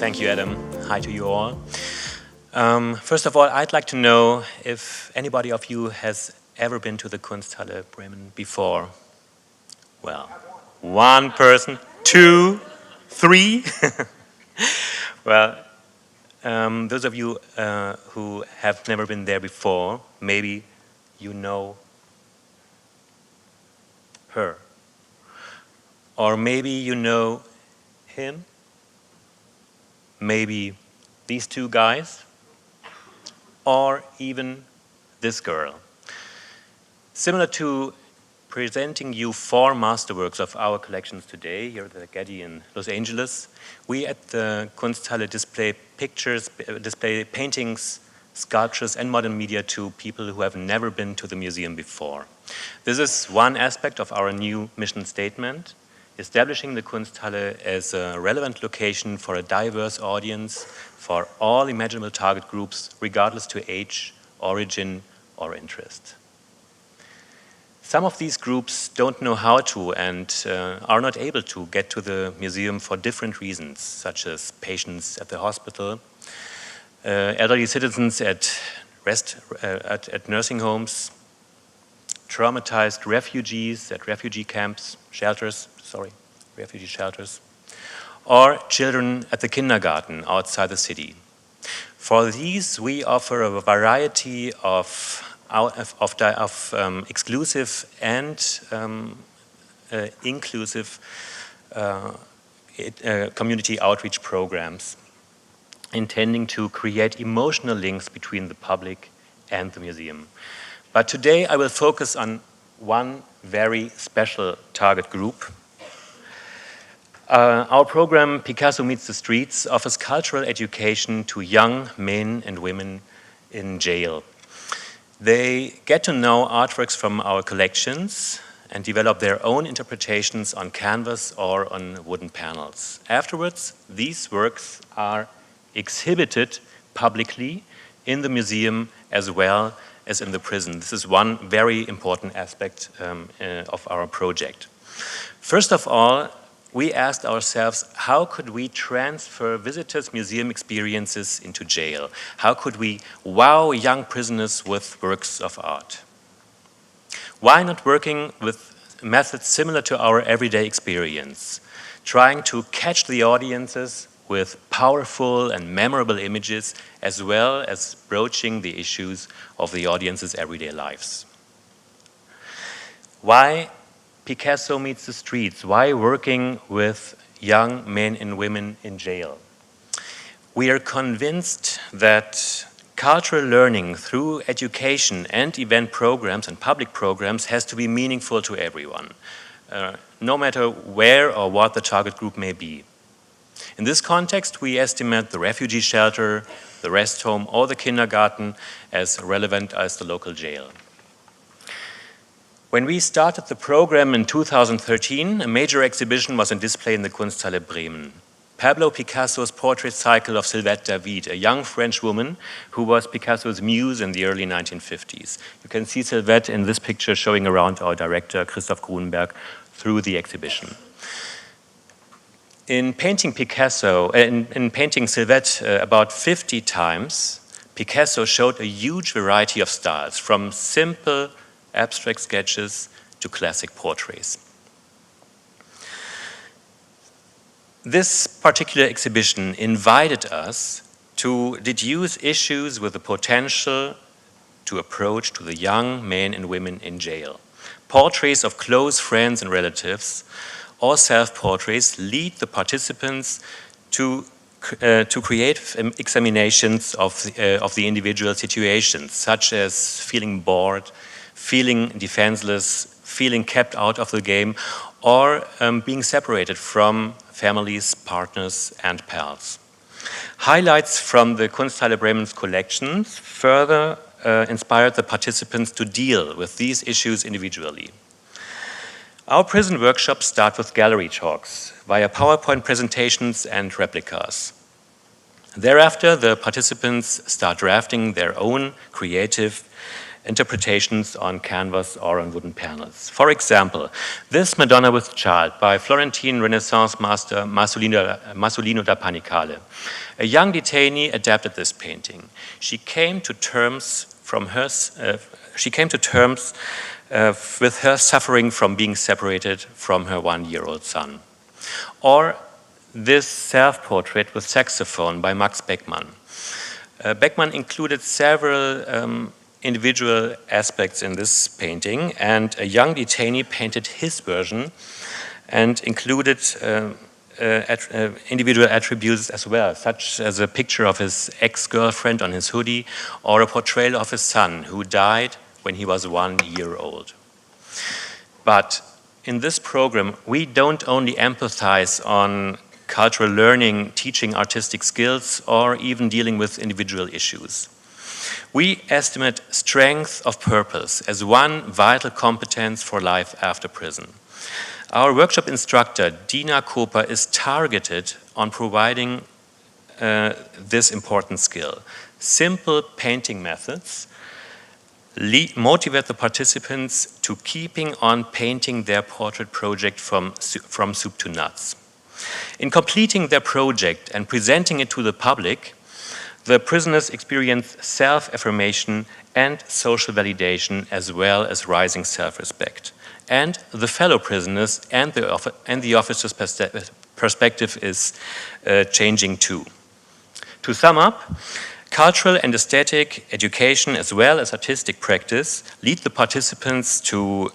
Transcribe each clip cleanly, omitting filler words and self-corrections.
Thank you, Adam. Hi to you all. First of all, I'd like to know if anybody of you has ever been to the Kunsthalle Bremen before. Well, one person, two, three. Well, those of you who have never been there before, maybe you know her. Or maybe you know him. Maybe these two guys. Or even this girl. Similar to presenting you 4 masterworks of our collections today, here at the Getty in Los Angeles, we at the Kunsthalle display pictures, display paintings, sculptures and modern media to people who have never been to the museum before. This is one aspect of our new mission statement, establishing the Kunsthalle as a relevant location for a diverse audience, for all imaginable target groups, regardless to age, origin, or interest. Some of these groups don't know how to and are not able to get to the museum for different reasons, such as patients at the hospital, elderly citizens at nursing homes, traumatized refugees at refugee shelters, or children at the kindergarten outside the city. For these, we offer a variety of exclusive and inclusive community outreach programs, intending to create emotional links between the public and the museum. But today I will focus on one very special target group. Our program, Picasso Meets the Streets, offers cultural education to young men and women in jail. They get to know artworks from our collections and develop their own interpretations on canvas or on wooden panels. Afterwards, these works are exhibited publicly in the museum as well as in the prison. This is one very important aspect of our project. First of all, we asked ourselves, how could we transfer visitors' museum experiences into jail? How could we wow young prisoners with works of art? Why not working with methods similar to our everyday experience, trying to catch the audiences with powerful and memorable images, as well as broaching the issues of the audience's everyday lives? Why Picasso Meets the Streets? Why working with young men and women in jail? We are convinced that cultural learning through education and event programs and public programs has to be meaningful to everyone, no matter where or what the target group may be. In this context, we estimate the refugee shelter, the rest home, or the kindergarten as relevant as the local jail. When we started the program in 2013, a major exhibition was on display in the Kunsthalle Bremen. Pablo Picasso's portrait cycle of Sylvette David, a young French woman who was Picasso's muse in the early 1950s. You can see Sylvette in this picture showing around our director, Christoph Grunberg, through the exhibition. In painting Sylvette about 50 times, Picasso showed a huge variety of styles, from simple abstract sketches to classic portraits. This particular exhibition invited us to deduce issues with the potential to approach to the young men and women in jail. Portraits of close friends and relatives or self-portraits lead the participants to create examinations of the individual situations, such as feeling bored, feeling defenseless, feeling kept out of the game, or being separated from families, partners, and pals. Highlights from the Kunsthalle Bremen's collections further inspired the participants to deal with these issues individually. Our prison workshops start with gallery talks via PowerPoint presentations and replicas. Thereafter, the participants start drafting their own creative interpretations on canvas or on wooden panels. For example, this Madonna with Child by Florentine Renaissance master Masolino da Panicale. A young detainee adapted this painting. She came to terms with her suffering from being separated from her 1-year-old son. Or this self-portrait with saxophone by Max Beckmann. Beckmann included several individual aspects in this painting, and a young detainee painted his version and included individual attributes as well, such as a picture of his ex-girlfriend on his hoodie or a portrayal of his son who died when he was 1 year old. But in this program, we don't only empathize on cultural learning, teaching artistic skills, or even dealing with individual issues. We estimate strength of purpose as one vital competence for life after prison. Our workshop instructor, Dina Koper, is targeted on providing this important skill. Simple painting methods motivate the participants to keeping on painting their portrait project from soup to nuts. In completing their project and presenting it to the public, the prisoners experience self-affirmation and social validation, as well as rising self-respect. And the fellow prisoners and the officer's perspective is changing too. To sum up, cultural and aesthetic education, as well as artistic practice, lead the participants to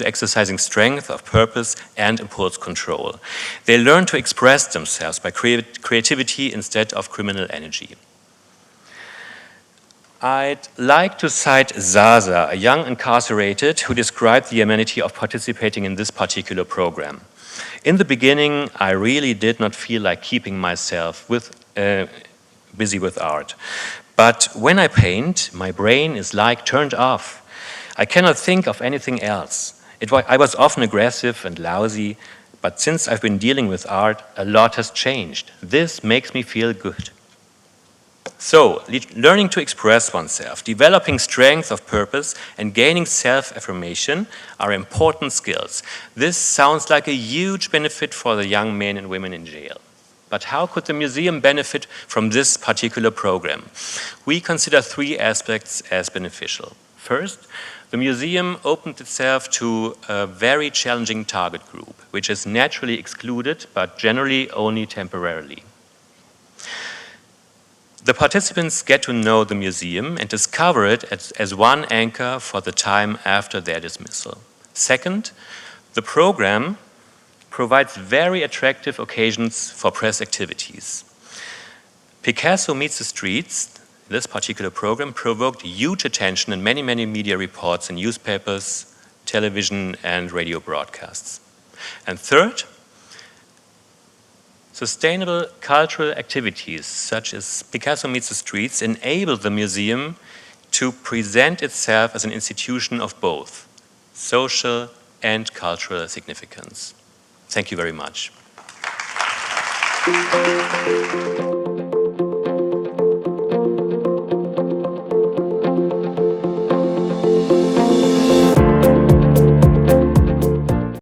exercising strength of purpose and impulse control. They learn to express themselves by creativity instead of criminal energy. I'd like to cite Zaza, a young incarcerated who described the amenity of participating in this particular program. In the beginning, I really did not feel like keeping myself busy with art. But when I paint, my brain is like turned off. I cannot think of anything else. I was often aggressive and lousy, but since I've been dealing with art, a lot has changed. This makes me feel good. So, learning to express oneself, developing strength of purpose, and gaining self-affirmation are important skills. This sounds like a huge benefit for the young men and women in jail. But how could the museum benefit from this particular program? We consider 3 aspects as beneficial. First, the museum opened itself to a very challenging target group, which is naturally excluded, but generally only temporarily. The participants get to know the museum and discover it as one anchor for the time after their dismissal. Second, the program provides very attractive occasions for press activities. Picasso Meets the Streets, this particular program, provoked huge attention in many, many media reports in newspapers, television, and radio broadcasts. And third, sustainable cultural activities such as Picasso Meets the Streets enable the museum to present itself as an institution of both social and cultural significance. Thank you very much.